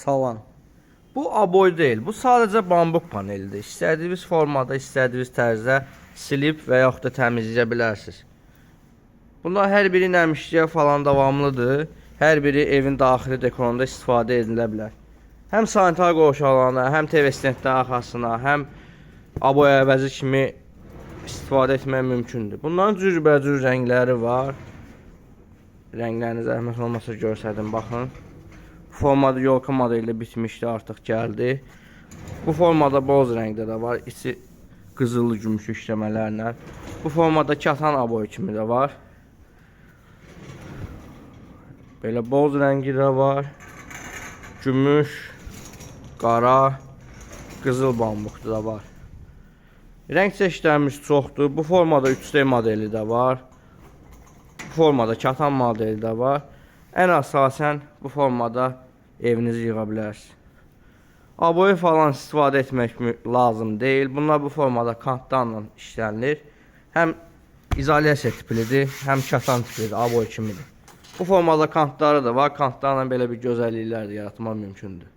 Savan. Bu aboy deyil. Bu sadece bambuk panelidir. İstədiyiniz formada, istədiyiniz tərzdə silib və yaxud da təmizləyə bilərsiniz. Bunlar hər biri nəmişliyə falan davamlıdır. Hər biri evin daxili dekorunda istifadə edilə bilər. Həm sanitar qovşaqlarına, həm TV stendlərin arxasına, həm aboy əvəzi kimi istifadə etmək mümkündür. Bunların cürbəcür rəngləri var. Rənglərini zəhmət olmasa görsədim, baxın. Formada yolka modeli bitmişdi, artıq gəldi. Bu formada boz rəngdə də var, içi qızıllı gümüşlü işləmələrlə. Bu formada katan aboy kimi də var. Belə boz rəngi də var. Gümüş, qara, qızıl bambukda da var. Rəng çeşidlərimiz çoxdur. Bu formada 3D modeli də var. Bu formada katan modeli də var. Ən əsasən bu formada evinizi yığa bilərsiniz. Aboyu falan istifadə etmək lazım deyil. Bunlar bu formada kantlarla işlənilir. Həm izolyasiya tiplidir, həm katan tiplidir, aboy kimidir. Bu formada kantları da var. Kantlarla belə bir gözəlliklər də yaratmaq mümkündür.